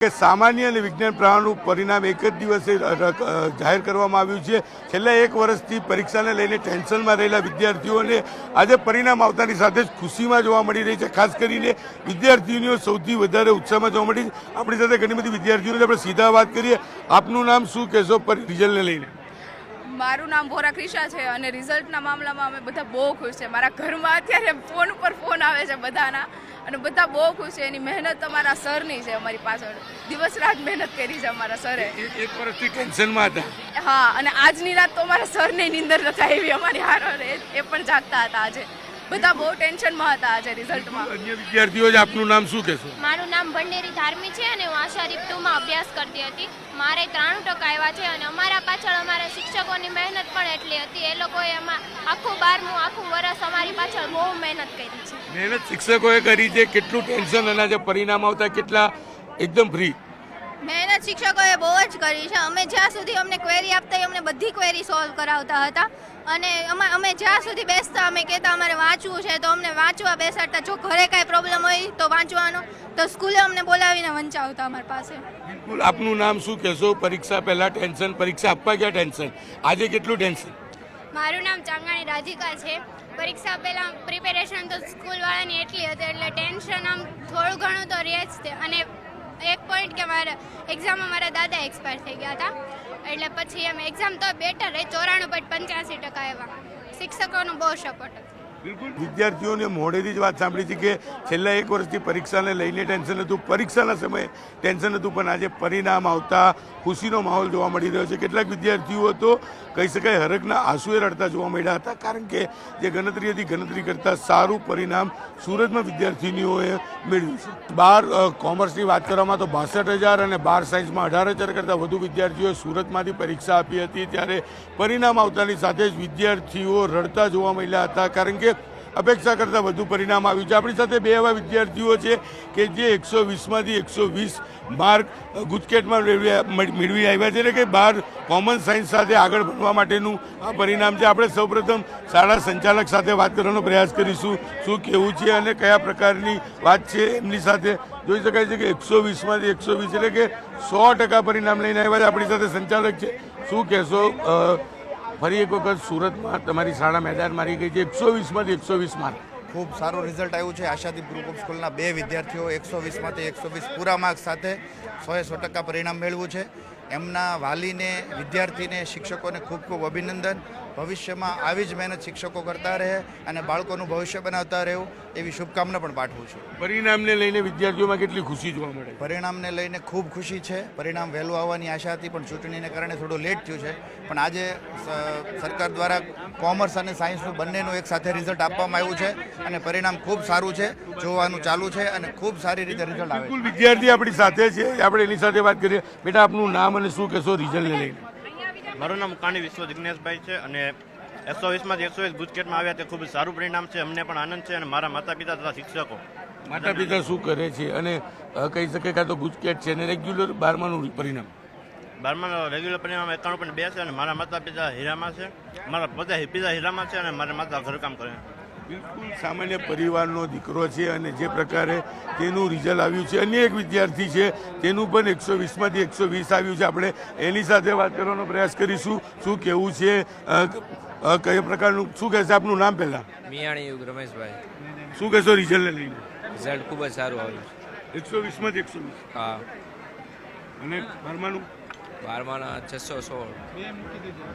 કે સામાન્ય અને વિજ્ઞાન પ્રવાહનું પરિણામ એક જ દિવસે જાહેર કરવામાં આવ્યું છે। છેલ્લા એક વર્ષથી પરીક્ષાને લઈને ટેન્શનમાં રહેલા વિદ્યાર્થીઓને આજે પરિણામ આવતાની સાથે જ ખુશીમાં જોવા મળી રહી છે। ખાસ કરીને વિદ્યાર્થીઓ સૌથી વધારે ઉત્સાહમાં જોવા મળી છે। આપણી સાથે ઘણી બધી વિદ્યાર્થીઓને આપણે સીધા વાત કરીએ। આપનું નામ શું કહેશો રિઝલ્ટને લઈને? મારું નામ ભોરા ક્રિશા છે અને રિઝલ્ટના મામલામાં અમે બધા બહુ ખુશ છે। મારા ઘરમાં અત્યારે ફોન ઉપર ફોન આવે છે બધાના અને બધા બહુ ખુશ છે। એની મહેનત અમારા સરની છે, અમારી પાછળ દિવસ રાત મહેનત કરી છે અમારા સરે। એક વર્ષથી ટેન્શનમાં હતા। હા, અને આજની રાત તો અમારા સરને નીંદર નથી આવી અમારી હારે, એ પણ જાગતા હતા। આજે બધા બહુ ટેન્શનમાં હતા આજે રિઝલ્ટમાં। અન્ય વિદ્યાર્થીઓ જ આપનું નામ શું કહેશો? મારું નામ ભંડેરી ધાર્મી છે અને હું આશાદીપ 2માં અભ્યાસ કરતી હતી। મારે 93% આવ્યા છે અને અમારા પાછળ અમારા શિક્ષકોની મહેનત પણ એટલી હતી। એ લોકોએ આખું 12મું આખું વર્ષ અમારી પાછળ બહુ મહેનત કરી છે। મહેનત શિક્ષકોએ કરી છે। કેટલું ટેન્શન અને જે પરિણામ આવતા કેટલા એકદમ ફ્રી? મહેનત શિક્ષકોએ બહુ જ કરી છે। અમે જ્યાં સુધી અમને ક્વેરી આપતા અમને બધી ક્વેરી સોલ્વ કરાવતા હતા અને અમે જ્યાં સુધી બેસતા અમે કહેતા અમારે વાંચવું છે તો અમને વાંચવા બેસાડતા। જો ઘરે કાંઈ પ્રોબ્લેમ હોય તો વાંચવાનો, તો સ્કૂલે અમને બોલાવીને વંચાવતા અમારી પાસે। બિલકુલ। આપનું નામ શું કહેશો? પરીક્ષા પહેલા ટેન્શન, પરીક્ષા આપવા ગયા ટેન્શન, આજે કેટલું ટેન્શન? મારું નામ ચાંગાણી રાધિકા છે। પરીક્ષા પહેલાં પ્રિપેરેશન તો સ્કૂલવાળાની એટલી હતી એટલે ટેન્શન આમ થોડું ઘણું તો રહે જ છે। અને એક પોઈન્ટ કે મારા એક્ઝામમાં મારા દાદા એક્સપાયર થઈ ગયા હતા એટલે પછી એમ એક્ઝામ તો બેટર રહી, 94.85% આવ્યા। શિક્ષકોનું બહુ સપોર્ટ હતો। બિલકુલ। વિદ્યાર્થીઓને મોઢેથી જ વાત સાંભળી છે કે છેલ્લા એક વર્ષથી પરીક્ષાને લઈને ટેન્શન હતું, પરીક્ષાના સમયે ટેન્શન હતું, પણ આજે પરિણામ આવતા ખુશીનો માહોલ જોવા મળી રહ્યો છે। કેટલાક વિદ્યાર્થીઓ તો કહી શકાય હરખના આંસુએ રડતા જોવા મળ્યા હતા, કારણ કે જે ગણતરી હતી ગણતરી કરતાં સારું પરિણામ સુરતમાં વિદ્યાર્થીનીઓએ મેળવ્યું છે। 12 કોમર્સની વાત કરવામાં તો 62,000 અને 12 સાયન્સમાં 18,000 કરતાં વધુ વિદ્યાર્થીઓએ સુરતમાંથી પરીક્ષા આપી હતી। ત્યારે પરિણામ આવતાની સાથે જ વિદ્યાર્થીઓ રડતા જોવા મળ્યા હતા, કારણ કે અપેક્ષા કરતાં વધુ પરિણામ આવ્યું છે। આપણી સાથે બે એવા વિદ્યાર્થીઓ છે કે જે 120માંથી 120 માર્ક ગુજકેટમાં મેળવી આવ્યા છે, એટલે કે 12 કોમન સાયન્સ સાથે આગળ ભણવા માટેનું આ પરિણામ છે। આપણે સૌપ્રથમ શાળા સંચાલક સાથે વાત કરવાનો પ્રયાસ કરીશું, શું કહેવું છે અને કયા પ્રકારની વાત છે એમની સાથે। જોઈ શકાય છે કે 120માંથી 120 એટલે કે 100% પરિણામ લઈને આવ્યા છે। આપણી સાથે સંચાલક છે, શું કહેશો? ફરી એક વખત સુરતમાં તમારી શાળા મેદાન મારી ગઈ છે, 120માંથી 120 માર્ક, ખૂબ સારું રિઝલ્ટ આવ્યું છે। આશાદીપ ગ્રુપ ઓફ સ્કૂલના 2 વિદ્યાર્થીઓ 120માંથી 120 પૂરા માર્ક સાથે 100% પરિણામ મેળવ્યું છે। એમના વાલીને, વિદ્યાર્થીને, શિક્ષકોને ખૂબ ખૂબ અભિનંદન। ભવિષ્યમાં આવી જ મહેનત શિક્ષકો કરતા રહે અને બાળકોનું ભવિષ્ય બનાવતા રહેવું એવી શુભકામના પણ પાઠવું છું। પરિણામને લઈને વિદ્યાર્થીઓમાં કેટલી ખુશી જોવા મળે? પરિણામને લઈને ખૂબ ખુશી છે। પરિણામ વહેલું આવવાની આશા હતી પણ ચૂંટણીને કારણે થોડું લેટ થયું છે, પણ આજે સરકાર દ્વારા કોમર્સ અને સાયન્સનું બંનેનું એક સાથે રિઝલ્ટ આપવામાં આવ્યું છે અને પરિણામ ખૂબ સારું છે, જોવાનું ચાલુ છે અને ખૂબ સારી રીતે રિઝલ્ટ આવે છે। બિલકુલ। વિદ્યાર્થી આપણી સાથે છે, આપણે એની સાથે વાત કરીએ। બેટા, આપનું નામ અને શું કહેશો રિઝલ્ટને લઈને? મારું નામ કાણી વિશ્વ જિજ્ઞેશભાઈ છે અને 120માંથી 120 ગુજકેટમાં આવ્યા તે ખૂબ સારું પરિણામ છે। અમને પણ આનંદ છે અને મારા માતા પિતા તથા શિક્ષકો। માતા પિતા શું કરે છે અને કહી શકે કાં તો ગુજકેટ છે અને રેગ્યુલર 12માનું પરિણામ? 12માનું રેગ્યુલર પરિણામ 91.2 છે અને મારા માતા પિતા હીરામાં છે। મારા પોતે પિતા હીરામાં છે અને મારા માતા ઘરકામ કરે છે। બિલકુલ સામાન્ય પરિવારનો દીકરો છે અને જે પ્રકારે તેનું રિઝલ્ટ આવ્યું છે, અન્ય એક વિદ્યાર્થી છે તેનું પણ 120માંથી 120 આવ્યું છે। આપણે એની સાથે વાત કરવાનો પ્રયાસ કરીશું, શું કહેવું છે, કયા પ્રકારનું, શું કહેશે? આપનું નામ પહેલાં? મિયાણી યુગ રમેશભાઈ। શું કહેશો રિઝલ્ટને લઈને? રિઝલ્ટ ખૂબ જ સારું આવ્યું છે। 120માંથી 120? હા। અને 12માનું? 12માના 616।